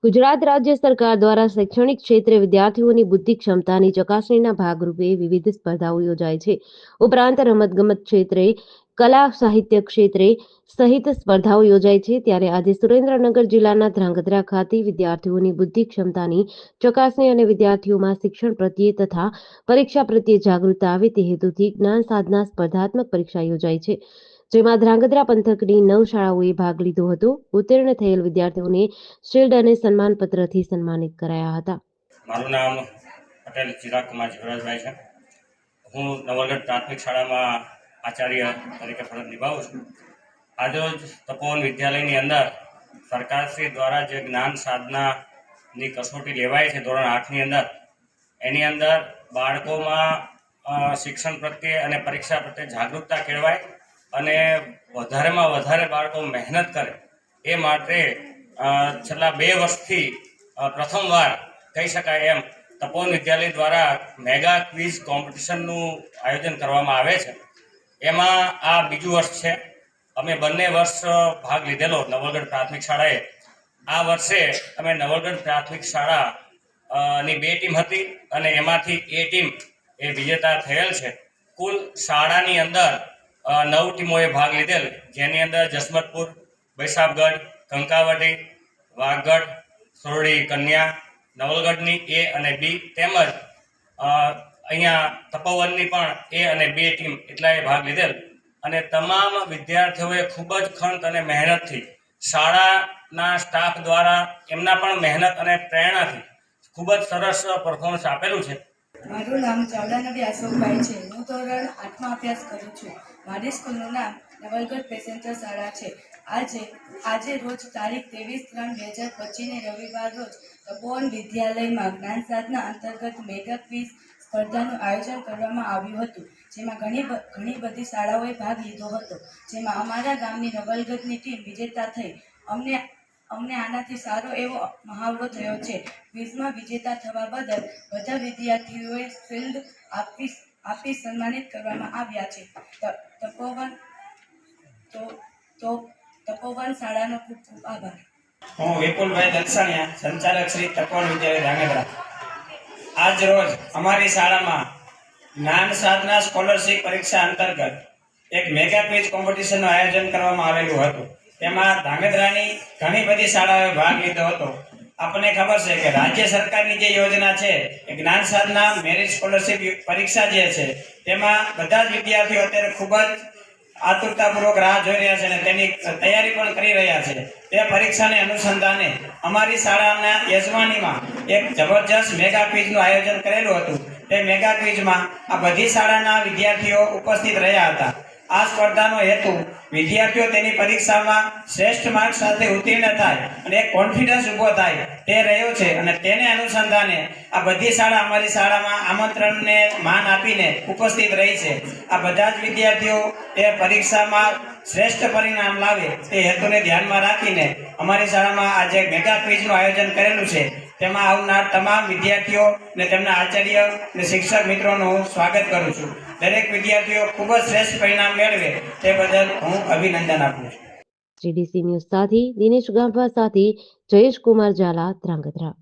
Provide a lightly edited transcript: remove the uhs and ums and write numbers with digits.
ગુજરાત રાજ્ય સરકાર દ્વારા શૈક્ષણિક ક્ષેત્રે વિદ્યાર્થીઓની બુદ્ધિ ક્ષમતાની ચકાસણીના ભાગરૂપે વિવિધ સ્પર્ધાઓ યોજાય છે. ઉપરાંત રમતગમત ક્ષેત્રે, કલા સાહિત્ય ક્ષેત્રે સહિત સ્પર્ધાઓ યોજાય છે. ત્યારે આજે સુરેન્દ્રનગર જિલ્લાના ધ્રાંગધ્રા ખાતે વિદ્યાર્થીઓની બુદ્ધિ ક્ષમતાની ચકાસણી અને વિદ્યાર્થીઓમાં શિક્ષણ પ્રત્યે તથા પરીક્ષા પ્રત્યે જાગૃતતા આવે તે હેતુથી જ્ઞાન સાધના સ્પર્ધાત્મક પરીક્ષા યોજાઈ છે. જેમાં ધ્રાંગધ્રા પંથકની 9 શાળાઓએ ભાગ લીધો હતો. ઉત્તીર્ણ થયેલ વિદ્યાર્થીઓને શિલ્ડ અને સન્માનપત્રથી સન્માનિત કરાયા હતા. મારું નામ પટેલ ચિરાગ કુમાર જીવરાજભાઈ છે. હું નવલગઢ પ્રાથમિક શાળામાં આચાર્ય તરીકે ફરજ નિભાવું છું. આજરોજ તપોવન વિદ્યાલયની અંદર સરકારશ્રી દ્વારા જે જ્ઞાન સાધનાની કસોટી લેવાય છે ધોરણ 8ની અંદર, એની અંદર બાળકોમાં શિક્ષણ પ્રત્યે અને પરીક્ષા પ્રત્યે જાગૃતતા કેળવાય અને વધારેમાં વધારે બાળકો મહેનત કરે એ માટે છેલ્લા 2 વર્ષથી પ્રથમવાર કહી શકાય એમ તપોવન વિદ્યાલય દ્વારા મેગા ક્વિઝ કોમ્પિટિશનનું આયોજન કરવામાં આવે છે. એમાં આ બીજું વર્ષ છે. અમે બંને વર્ષ ભાગ લીધેલો નવલગઢ પ્રાથમિક શાળાએ. આ વર્ષે અમે નવલગઢ પ્રાથમિક શાળાની 2 ટીમ હતી અને એમાંથી એ ટીમ એ વિજેતા થયેલ છે. કુલ શાળાની અંદર 9 ટીમોએ ભાગ લીધેલ, જેની અંદર જસમતપુર, બૈસાબગઢ, કંકાવટી, વાઘગઢ, સોરડી કન્યા, નવલગઢની A અને B તેમજ અહીંયા તપોવનની પણ A અને B ટીમ એટલાએ ભાગ લીધેલ. અને તમામ વિદ્યાર્થીઓએ ખૂબ જ ખંત અને મહેનતથી શાળાના સ્ટાફ દ્વારા એમના પણ મહેનત અને પ્રેરણાથી ખૂબ જ સરસ પરફોર્મન્સ આપેલું છે. મારું નામ ચાવડા નબી અશોકભાઈ છે. હું ધોરણ 8માં અભ્યાસ કરું છું. મારી સ્કૂલનું નામ નવલગઢ પેસેન્જર શાળા છે. આજે રોજ તારીખ 23/3/2025 રવિવાર રોજ તપોવન વિદ્યાલયમાં જ્ઞાન સાધના અંતર્ગત મેગા ક્વિઝ સ્પર્ધાનું આયોજન કરવામાં આવ્યું હતું, જેમાં ઘણી બધી શાળાઓએ ભાગ લીધો હતો. જેમાં અમારા ગામની નવલગઢની ટીમ વિજેતા થઈ. અમને આનાથી સારો એવો મહાવરો થયો છે. ક્વિઝમાં વિજેતા થવા બદલ બધા વિદ્યાર્થીઓએ શિલ્ડ આપી સન્માનિત કરવામાં આવ્યા છે. તપોવન શાળાનો ખૂબ ખૂબ આભાર. હું વિપુલભાઈ દલસાણિયા, સંચાલક શ્રી તપોવન વિદ્યાલય ધ્રાંગધ્રા. આજ રોજ અમારી શાળામાં જ્ઞાન સાધના સ્કોલરશીપ પરીક્ષા અંતર્ગત એક મેગા ક્વિઝ કોમ્પિટિશનનું આયોજન કરવામાં આવેલું હતું. તેમાં ધ્રાંગધ્રાની ઘણી બધી શાળાઓએ ભાગ લીધો હતો. આપણને ખબર છે કે રાજ્ય સરકારની જે યોજના છે એ જ્ઞાન સાધના મેરિટ સ્કોલરશીપ પરીક્ષા જે છે તેમાં બધા જ વિદ્યાર્થીઓ અત્યારે ખૂબ જ આતુરતાપૂર્વક રાહ જોઈ રહ્યા છે અને તેની તૈયારી પણ કરી રહ્યા છે. તે પરીક્ષાને અનુસંધાને અમારી શાળાના યજમાનીમાં એક જબરજસ્ત મેગા ક્વિઝનું આયોજન કરેલું હતું. તે મેગા ક્વિઝમાં આ બધી શાળાના વિદ્યાર્થીઓ ઉપસ્થિત રહ્યા હતા. આ સ્પર્ધાનો હેતુ વિદ્યાર્થીઓ તેની પરીક્ષામાં શ્રેષ્ઠ માર્ક સાથે ઉત્તીર્ણ થાય અને એક કોન્ફિડન્સ ઊભો થાય તે રહ્યો છે. અને તેને અનુસંધાને આ બધી શાળા અમારી શાળામાં આમંત્રણને માન આપીને ઉપસ્થિત રહી છે. આ બધા જ વિદ્યાર્થીઓ એ પરીક્ષામાં શ્રેષ્ઠ પરિણામ લાવે તે હેતુને ધ્યાનમાં રાખીને અમારી શાળામાં આજે મેગા ક્વિઝનું આયોજન કરેલું છે. તેમાં આવનાર તમામ વિદ્યાર્થીઓ અને તેમના આચાર્ય અને શિક્ષક મિત્રોનું હું સ્વાગત કરું છું. દરેક વિદ્યાર્થીઓ ખૂબ જ શ્રેષ્ઠ પરિણામ મેળવે તે બદલ હું અભિનંદન આપું છું. GDC ન્યૂઝ સાથે દિનેશ ગાંભા સાથે જયેશ કુમાર ઝાલા, ધ્રાંગધ્રા.